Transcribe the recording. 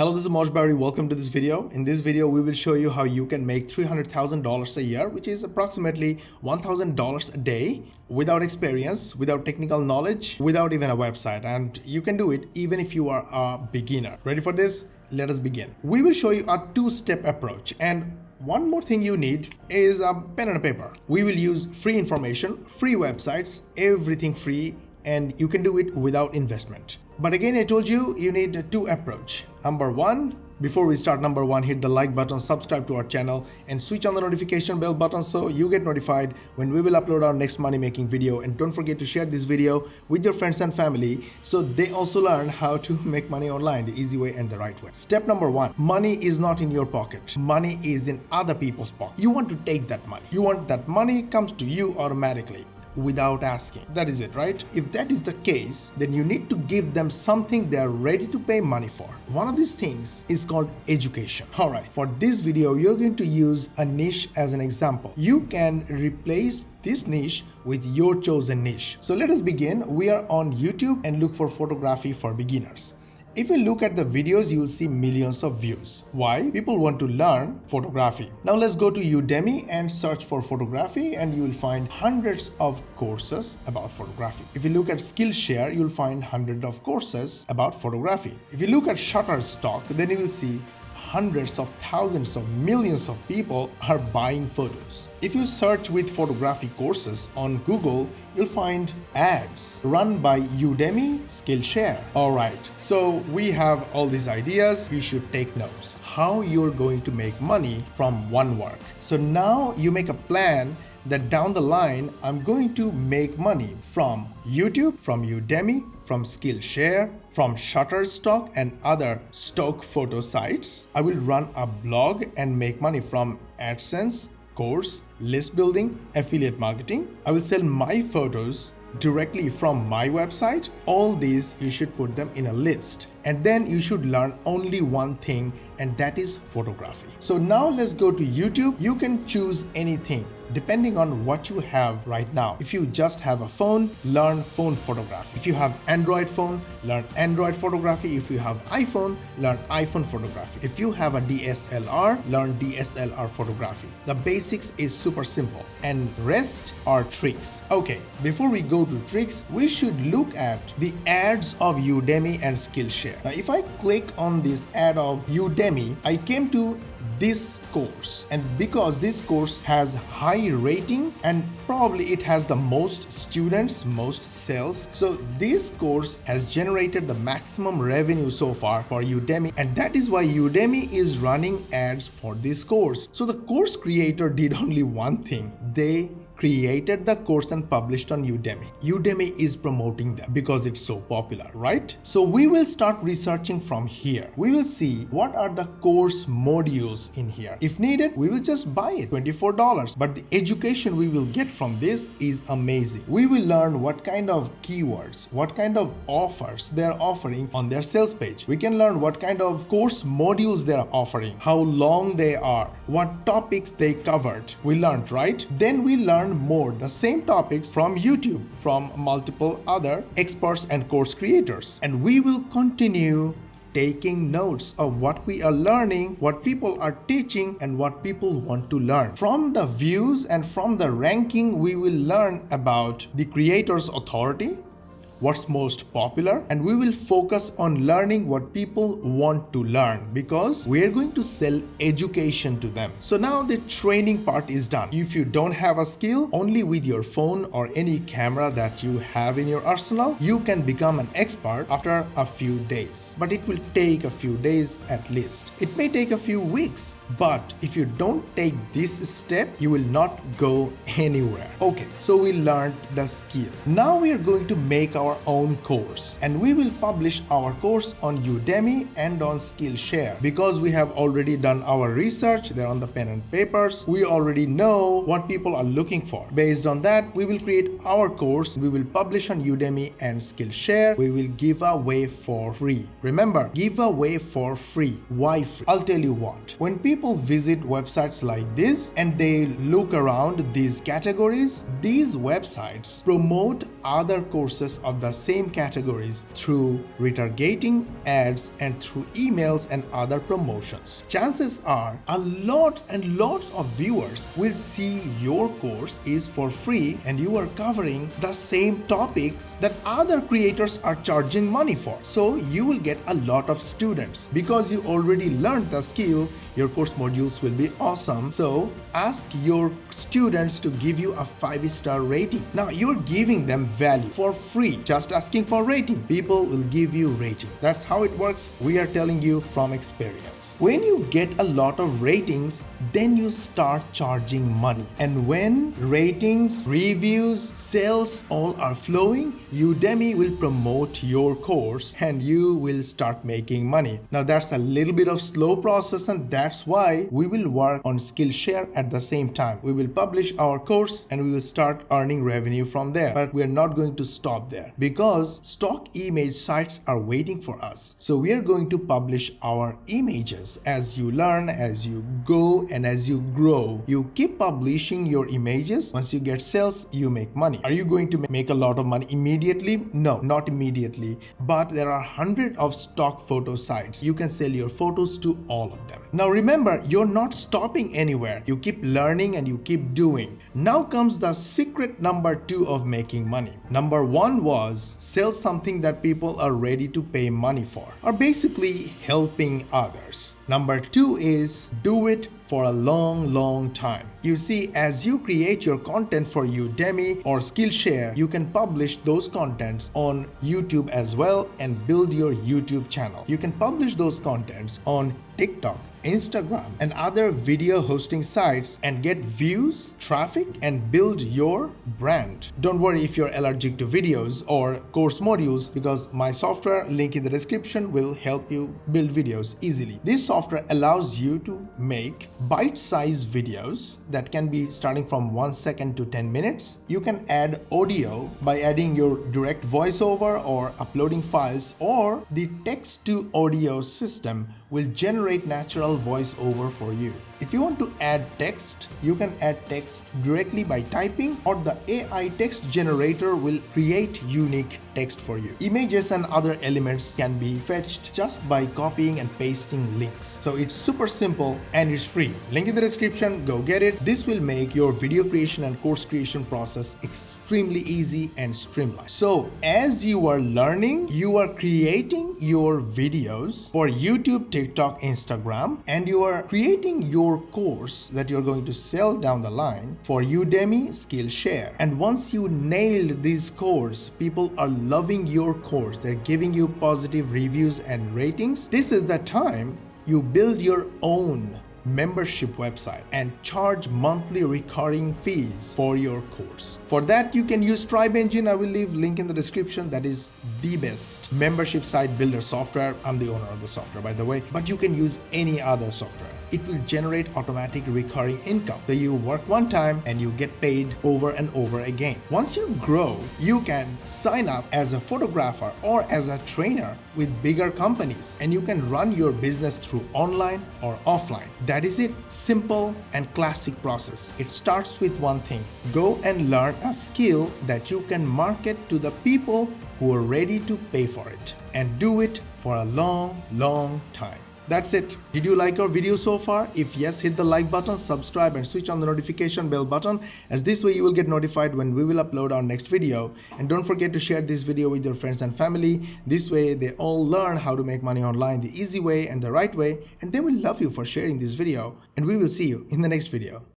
Hello, this is Mosh Bari. Welcome to this video. In this video, we will show you how you can make $300,000 a year, which is approximately $1,000 a day without experience, without technical knowledge, without even a website. And you can do it even if you are a beginner. Ready for this? Let us begin. We will show you a two-step approach. And one more thing you need is a pen and a paper. We will use free information, free websites, everything free, and you can do it without investment. But again, I told you, you need two approach. Number one, before we start, hit the like button, subscribe to our channel, and switch on the notification bell button so you get notified when we will upload our next money making video. And don't forget to share this video with your friends and family so they also learn how to make money online the easy way and the right way. Step number one, money is not in your pocket. Money is in other people's pocket. You want to take that money. You want that money comes to you automatically, without asking. That is it, right? If that is the case, then you need to give them something they are ready to pay money for. One of these things is called education. Alright, for this video, you're going to use a niche as an example. You can replace this niche with your chosen niche. So let us begin. We are on YouTube and look for photography for beginners. If you look at the videos, you will see millions of views. Why? People want to learn photography. Now let's go to Udemy and search for photography, and you will find hundreds of courses about photography. If you look at Skillshare, you'll find hundreds of courses about photography. If you look at Shutterstock, then you will see hundreds of thousands of millions of people are buying photos. If you search with photography courses on Google, you'll find ads run by Udemy, Skillshare. Alright, so we have all these ideas. You should take notes. How you're going to make money from one work. So now you make a plan that down the line, I'm going to make money from YouTube, from Udemy, from Skillshare, from Shutterstock and other stock photo sites. I will run a blog and make money from AdSense, course, list building, affiliate marketing. I will sell my photos directly from my website. All these, you should put them in a list. And then you should learn only one thing, and that is photography. So now let's go to YouTube. You can choose anything depending on what you have right now. If you just have a phone, learn phone photography. If you have Android phone, learn Android photography. If you have iPhone, learn iPhone photography. If you have a DSLR, learn DSLR photography. The basics is super simple, and rest are tricks. Okay, before we go to tricks, we should look at the ads of Udemy and Skillshare. Now, if I click on this ad of Udemy, I came to this course, and because this course has high rating and probably it has the most students, most sales, so this course has generated the maximum revenue so far for Udemy, and that is why Udemy is running ads for this course. So the course creator did only one thing. They created the course and published on Udemy. Udemy is promoting them because it's so popular, right? So we will start researching from here. We will see what are the course modules in here. If needed, we will just buy it, $24. But the education we will get from this is amazing. We will learn what kind of keywords, what kind of offers they're offering on their sales page. We can learn what kind of course modules they're offering, how long they are, what topics they covered. We learned, right? Then we learn more the same topics from YouTube, from multiple other experts and course creators, and we will continue taking notes of what we are learning, what people are teaching, and what people want to learn. From the views and from the ranking, we will learn about the creator's authority, what's most popular, and we will focus on learning what people want to learn, because we are going to sell education to them. So now the training part is done. If you don't have a skill, only with your phone or any camera that you have in your arsenal, you can become an expert after a few days. But it will take a few days at least. It may take a few weeks, but if you don't take this step, you will not go anywhere. Okay, so we learned the skill. Now we are going to make our own course, and we will publish our course on Udemy and on Skillshare because we have already done our research. They're on the pen and papers. We already know what people are looking for. Based on that, we will create our course. We will publish on Udemy and Skillshare. We will give away for free. Remember, give away for free. Why free? I'll tell you what. When people visit websites like this and they look around these categories, these websites promote other courses of the same categories through retargeting, ads, and through emails and other promotions. Chances are a lot and lots of viewers will see your course is for free and you are covering the same topics that other creators are charging money for. So you will get a lot of students because you already learned the skill. Your course modules will be awesome. So ask your students to give you a 5-star rating. Now you're giving them value for free. Just asking for rating. People will give you rating. That's how it works. We are telling you from experience. When you get a lot of ratings, then you start charging money. And when ratings, reviews, sales all are flowing, Udemy will promote your course and you will start making money. Now that's a little bit of slow process, and that's why we will work on Skillshare at the same time. We will publish our course and we will start earning revenue from there. But we are not going to stop there because stock image sites are waiting for us. So we are going to publish our images as you learn, as you go, and as you grow. You keep publishing your images. Once you get sales, you make money. Are you going to make a lot of money immediately? No, not immediately. But there are hundreds of stock photo sites. You can sell your photos to all of them. Now remember, you're not stopping anywhere. You keep learning and you keep doing. Now comes the secret number 2 of making money. Number 1 was sell something that people are ready to pay money for, or basically helping others. Number 2 is do it for a long time. You see, as you create your content for Udemy or Skillshare, you can publish those contents on YouTube as well and build your YouTube channel. You can publish those contents on TikTok, Instagram, and other video hosting sites and get views, traffic, and build your brand. Don't worry if you're allergic to videos or course modules, because my software, link in the description, will help you build videos easily. This software allows you to make bite-sized videos that can be starting from 1 second to 10 minutes. You can add audio by adding your direct voiceover or uploading files, or the text to audio system will generate natural voiceover for you. If you want to add text, you can add text directly by typing, or the AI text generator will create unique text for you. Images and other elements can be fetched just by copying and pasting links. So it's super simple and it's free. Link in the description, go get it. This will make your video creation and course creation process extremely easy and streamlined. So as you are learning, you are creating your videos for YouTube, TikTok, Instagram, and you are creating your course that you're going to sell down the line for Udemy, Skillshare. And once you nailed this course, people are loving your course. They're giving you positive reviews and ratings. This is the time you build your own membership website and charge monthly recurring fees for your course. For that, you can use Tribe Engine. I will leave link in the description. That is the best membership site builder software. I'm the owner of the software, by the way, but you can use any other software. It will generate automatic recurring income. So you work one time and you get paid over and over again. Once you grow, you can sign up as a photographer or as a trainer with bigger companies, and you can run your business through online or offline. That is it. Simple and classic process. It starts with one thing. Go and learn a skill that you can market to the people who are ready to pay for it, and do it for a long time. That's it. Did you like our video so far? If yes, hit the like button, subscribe, and switch on the notification bell button, as this way you will get notified when we will upload our next video. And don't forget to share this video with your friends and family. This way they all learn how to make money online the easy way and the right way, and they will love you for sharing this video. And we will see you in the next video.